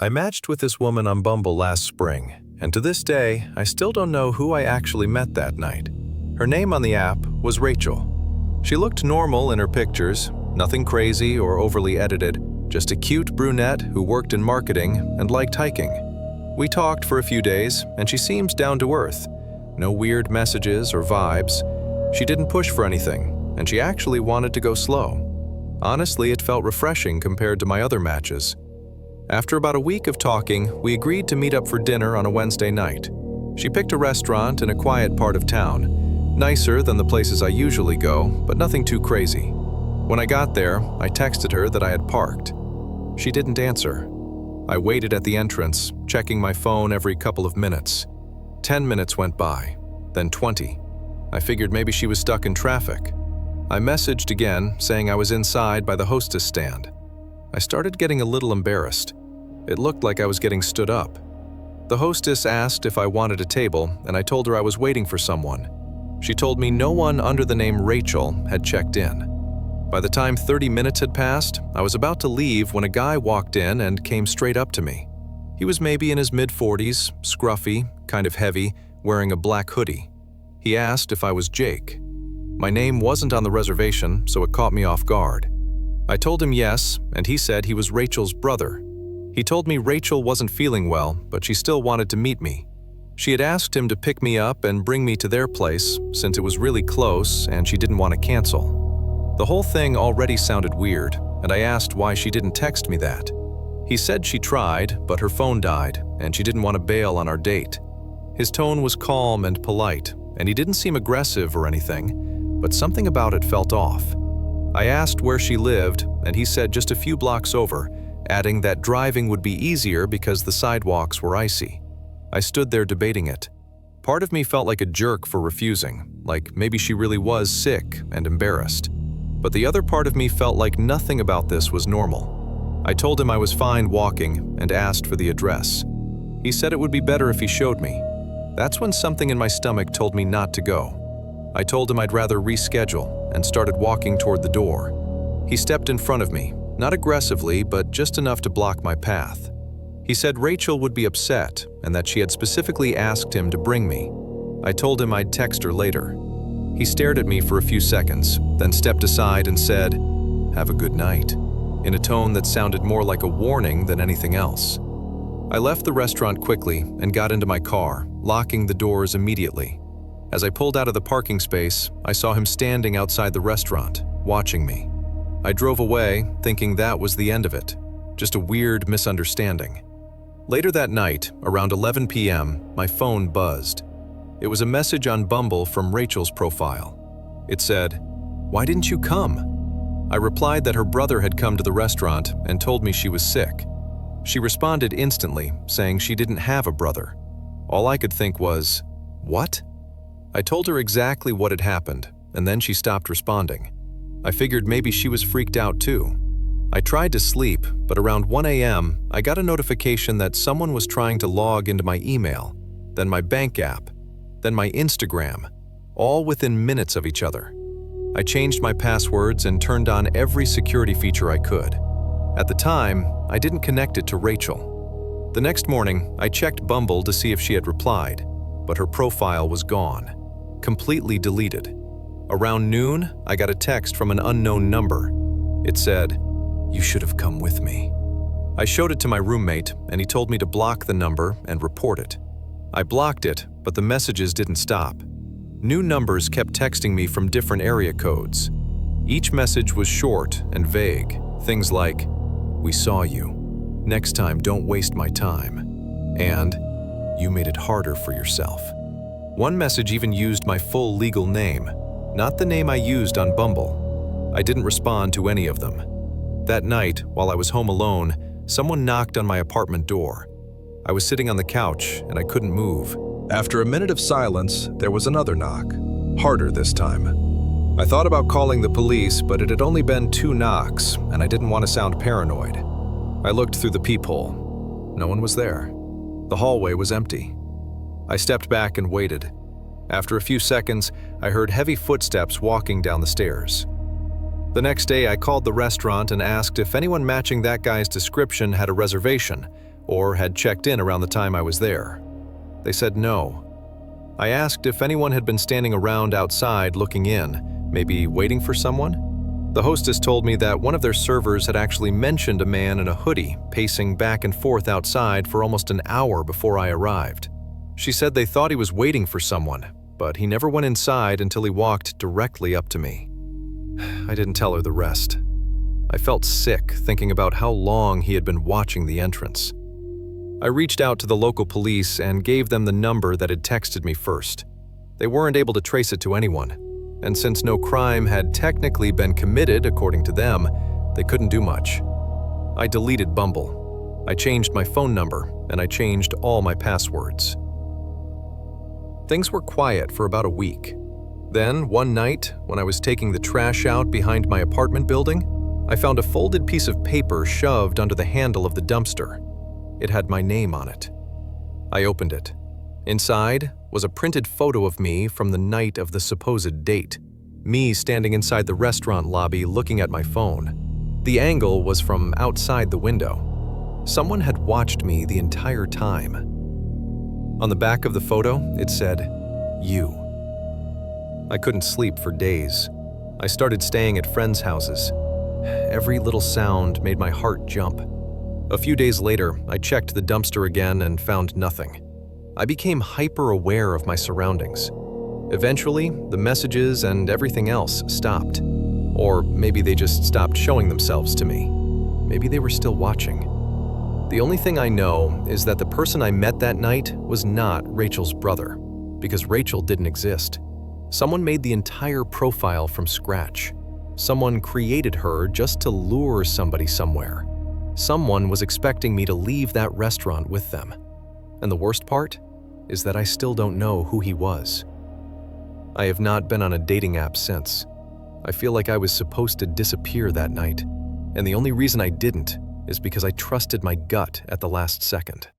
I matched with this woman on Bumble last spring, and to this day, I still don't know who I actually met that night. Her name on the app was Rachel. She looked normal in her pictures, nothing crazy or overly edited, just a cute brunette who worked in marketing and liked hiking. We talked for a few days, and she seems down to earth. No weird messages or vibes. She didn't push for anything, and she actually wanted to go slow. Honestly, it felt refreshing compared to my other matches. After about a week of talking, we agreed to meet up for dinner on a Wednesday night. She picked a restaurant in a quiet part of town, nicer than the places I usually go, but nothing too crazy. When I got there, I texted her that I had parked. She didn't answer. I waited at the entrance, checking my phone every couple of minutes. 10 minutes went by, then 20. I figured maybe she was stuck in traffic. I messaged again, saying I was inside by the hostess stand. I started getting a little embarrassed. It looked like I was getting stood up. The hostess asked if I wanted a table, and I told her I was waiting for someone. She told me no one under the name Rachel had checked in. By the time 30 minutes had passed, I was about to leave when a guy walked in and came straight up to me. He was maybe in his mid-40s, scruffy, kind of heavy, wearing a black hoodie. He asked if I was Jake. My name wasn't on the reservation, so it caught me off guard. I told him yes, and he said he was Rachel's brother. He told me Rachel wasn't feeling well, but she still wanted to meet me. She had asked him to pick me up and bring me to their place, since it was really close and she didn't want to cancel. The whole thing already sounded weird, and I asked why she didn't text me that. He said she tried, but her phone died, and she didn't want to bail on our date. His tone was calm and polite, and he didn't seem aggressive or anything, but something about it felt off. I asked where she lived, and he said just a few blocks over, adding that driving would be easier because the sidewalks were icy. I stood there debating it. Part of me felt like a jerk for refusing, like maybe she really was sick and embarrassed. But the other part of me felt like nothing about this was normal. I told him I was fine walking and asked for the address. He said it would be better if he showed me. That's when something in my stomach told me not to go. I told him I'd rather reschedule and started walking toward the door. He stepped in front of me, not aggressively, but just enough to block my path. He said Rachel would be upset and that she had specifically asked him to bring me. I told him I'd text her later. He stared at me for a few seconds, then stepped aside and said, "Have a good night," in a tone that sounded more like a warning than anything else. I left the restaurant quickly and got into my car, locking the doors immediately. As I pulled out of the parking space, I saw him standing outside the restaurant, watching me. I drove away, thinking that was the end of it, just a weird misunderstanding. Later that night, around 11 p.m., my phone buzzed. It was a message on Bumble from Rachel's profile. It said, "Why didn't you come?" I replied that her brother had come to the restaurant and told me she was sick. She responded instantly, saying she didn't have a brother. All I could think was, what? I told her exactly what had happened, and then she stopped responding. I figured maybe she was freaked out too. I tried to sleep, but around 1 a.m., I got a notification that someone was trying to log into my email, then my bank app, then my Instagram, all within minutes of each other. I changed my passwords and turned on every security feature I could. At the time, I didn't connect it to Rachel. The next morning, I checked Bumble to see if she had replied, but her profile was gone, completely deleted. Around noon, I got a text from an unknown number. It said, "You should have come with me." I showed it to my roommate, and he told me to block the number and report it. I blocked it, but the messages didn't stop. New numbers kept texting me from different area codes. Each message was short and vague, things like, "We saw you. Next time, don't waste my time." And, "You made it harder for yourself." One message even used my full legal name, not the name I used on Bumble. I didn't respond to any of them. That night, while I was home alone, someone knocked on my apartment door. I was sitting on the couch and I couldn't move. After a minute of silence, there was another knock, harder this time. I thought about calling the police, but it had only been 2 knocks, and I didn't want to sound paranoid. I looked through the peephole. No one was there. The hallway was empty. I stepped back and waited. After a few seconds, I heard heavy footsteps walking down the stairs. The next day, I called the restaurant and asked if anyone matching that guy's description had a reservation, or had checked in around the time I was there. They said no. I asked if anyone had been standing around outside looking in, maybe waiting for someone. The hostess told me that one of their servers had actually mentioned a man in a hoodie pacing back and forth outside for almost an hour before I arrived. She said they thought he was waiting for someone, but he never went inside until he walked directly up to me. I didn't tell her the rest. I felt sick thinking about how long he had been watching the entrance. I reached out to the local police and gave them the number that had texted me first. They weren't able to trace it to anyone, and since no crime had technically been committed according to them, they couldn't do much. I deleted Bumble. I changed my phone number, and I changed all my passwords. Things were quiet for about a week. Then, one night, when I was taking the trash out behind my apartment building, I found a folded piece of paper shoved under the handle of the dumpster. It had my name on it. I opened it. Inside was a printed photo of me from the night of the supposed date. Me standing inside the restaurant lobby looking at my phone. The angle was from outside the window. Someone had watched me the entire time. On the back of the photo, it said, "You." I couldn't sleep for days. I started staying at friends' houses. Every little sound made my heart jump. A few days later, I checked the dumpster again and found nothing. I became hyper-aware of my surroundings. Eventually, the messages and everything else stopped. Or maybe they just stopped showing themselves to me. Maybe they were still watching. The only thing I know is that the person I met that night was not Rachel's brother, because Rachel didn't exist. Someone made the entire profile from scratch. Someone created her just to lure somebody somewhere. Someone was expecting me to leave that restaurant with them. And the worst part is that I still don't know who he was. I have not been on a dating app since. I feel like I was supposed to disappear that night, and the only reason I didn't is because I trusted my gut at the last second.